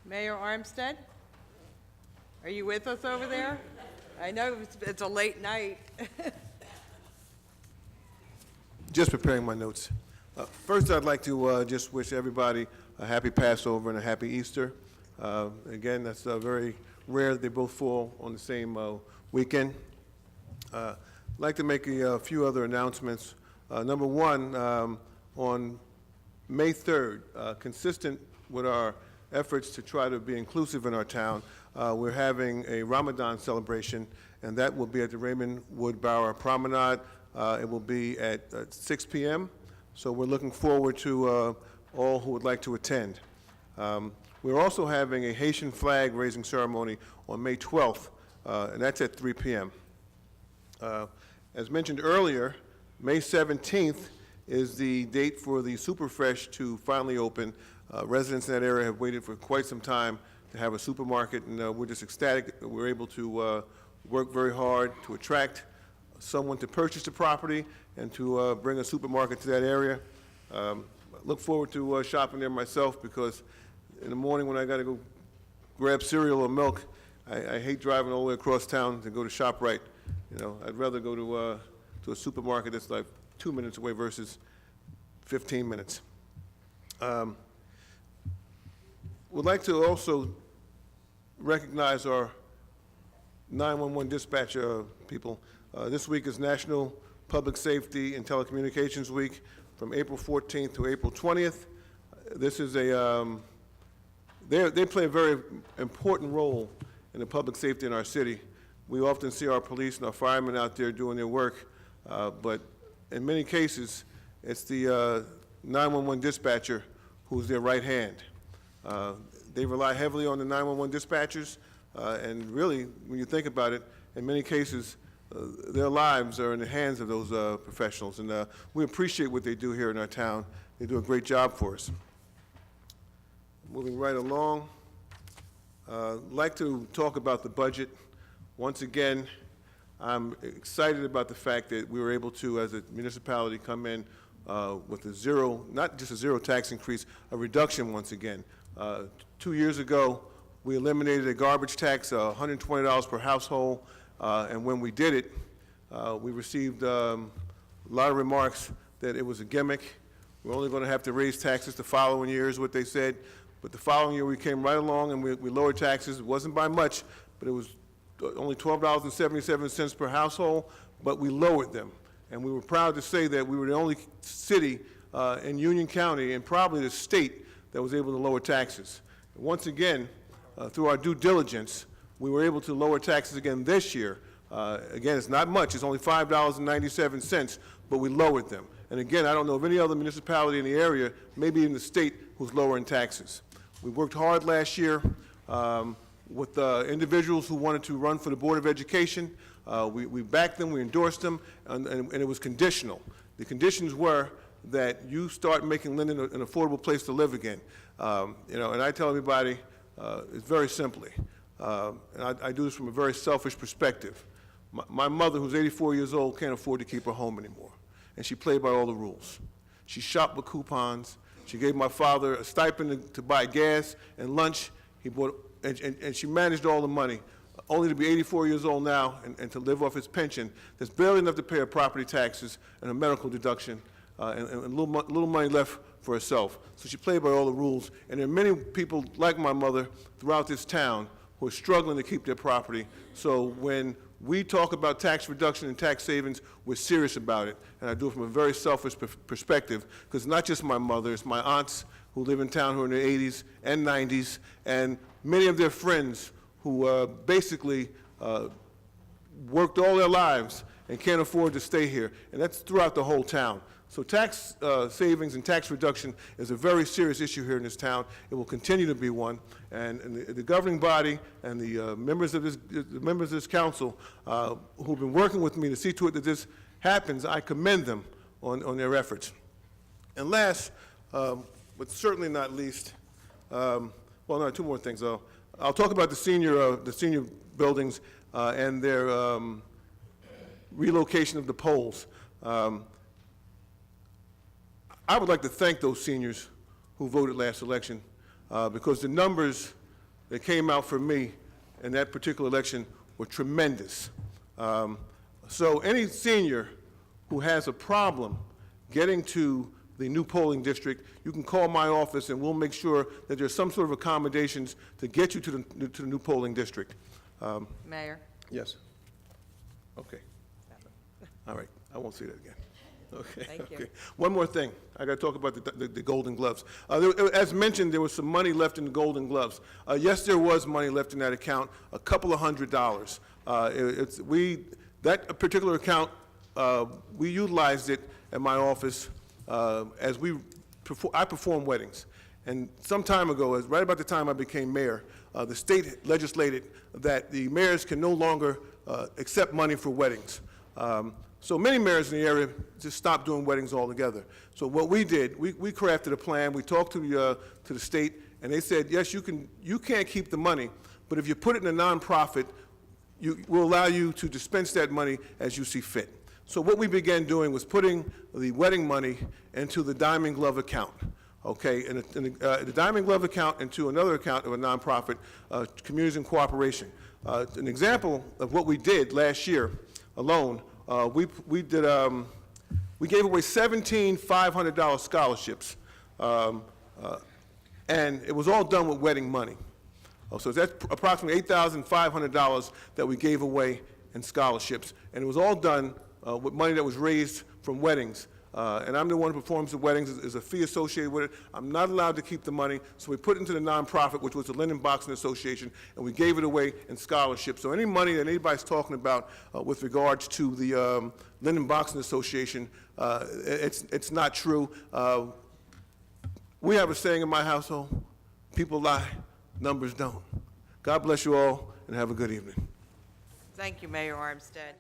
Mayor Armstead, are you with us over there? I know it's a late night. Just preparing my notes. First, I'd like to just wish everybody a happy Passover and a happy Easter. Again, that's very rare that they both fall on the same weekend. I'd like to make a few other announcements. Number one, on May 3rd, consistent with our efforts to try to be inclusive in our town, we're having a Ramadan celebration, and that will be at the Raymond Wood Bower Promenade. It will be at 6 p.m., so we're looking forward to all who would like to attend. We're also having a Haitian flag raising ceremony on May 12th, and that's at 3 p.m. As mentioned earlier, May 17th is the date for the Superfresh to finally open. Residents in that area have waited for quite some time to have a supermarket, and we're just ecstatic that we're able to work very hard to attract someone to purchase the property and to bring a supermarket to that area. I look forward to shopping there myself, because in the morning when I got to go grab cereal or milk, I hate driving all the way across town to go to ShopRite. You know, I'd rather go to a supermarket that's like 2 minutes away versus 15 minutes. Would like to also recognize our 911 dispatcher people. This week is National Public Safety and Telecommunications Week from April 14th to April 20th. This is they play a very important role in the public safety in our city. We often see our police and our firemen out there doing their work, but in many cases, it's the 911 dispatcher who's their right hand. They rely heavily on the 911 dispatchers, and really, when you think about it, in many cases, their lives are in the hands of those professionals, and we appreciate what they do here in our town. They do a great job for us. Moving right along, I'd like to talk about the budget. Once again, I'm excited about the fact that we were able to, as a municipality, come in with a zero, not just a zero tax increase, a reduction once again. 2 years ago, we eliminated a garbage tax, $120 per household, and when we did it, we received a lot of remarks that it was a gimmick. We're only going to have to raise taxes the following year, is what they said. But the following year, we came right along and we lowered taxes. It wasn't by much, but it was only $12.77 per household, but we lowered them. And we were proud to say that we were the only city in Union County and probably the state that was able to lower taxes. And once again, through our due diligence, we were able to lower taxes again this year. Again, it's not much. It's only $5.97, but we lowered them. And again, I don't know of any other municipality in the area, maybe in the state, who's lowering taxes. We worked hard last year with individuals who wanted to run for the Board of Education. We backed them, we endorsed them, and it was conditional. The conditions were that you start making Linden an affordable place to live again. You know, and I tell everybody, it's very simply, and I do this from a very selfish perspective. My mother, who's 84 years old, can't afford to keep her home anymore, and she played by all the rules. She shopped with coupons. She gave my father a stipend to buy gas and lunch. He bought, and she managed all the money, only to be 84 years old now and to live off his pension. There's barely enough to pay her property taxes and a medical deduction, and little money left for herself. So she played by all the rules. And there are many people like my mother throughout this town who are struggling to keep their property. So when we talk about tax reduction and tax savings, we're serious about it. And I do it from a very selfish perspective, because it's not just my mother, it's my aunts who live in town who are in their 80s and 90s, and many of their friends who basically worked all their lives and can't afford to stay here. And that's throughout the whole town. So tax savings and tax reduction is a very serious issue here in this town. It will continue to be one. And the governing body and the members of this council who've been working with me to see to it that this happens, I commend them on their efforts. And last, but certainly not least, well, no, two more things though. I'll talk about the senior buildings and their relocation of the poles. I would like to thank those seniors who voted last election because the numbers that came out for me in that particular election were tremendous. So any senior who has a problem getting to the new polling district, you can call my office and we'll make sure that there's some sort of accommodations to get you to the new polling district. Mayor? Yes. Okay. All right, I won't say that again. Okay. Thank you. Okay. One more thing. I got to talk about the Golden Gloves. As mentioned, there was some money left in the Golden Gloves. Yes, there was money left in that account, a couple of $100s. That particular account, we utilized it at my office as I perform weddings. And some time ago, right about the time I became mayor, the state legislated that the mayors can no longer accept money for weddings. So many mayors in the area just stopped doing weddings altogether. So what we did, we crafted a plan. We talked to the state, and they said, yes, you can't keep the money, but if you put it in a nonprofit, we'll allow you to dispense that money as you see fit. So what we began doing was putting the wedding money into the Diamond Glove account. Okay, and the Diamond Glove account into another account of a nonprofit, Communities in Cooperation. An example of what we did last year alone, we gave away 17 $500 scholarships, and it was all done with wedding money. So that's approximately $8,500 that we gave away in scholarships, and it was all done with money that was raised from weddings. And I'm the one who performs the weddings. There's a fee associated with it. I'm not allowed to keep the money, so we put it into the nonprofit, which was the Linden Boxing Association, and we gave it away in scholarships. So any money that anybody's talking about with regards to the Linden Boxing Association, it's not true. We have a saying in my household: people lie, numbers don't. God bless you all, and have a good evening. Thank you, Mayor Armstead.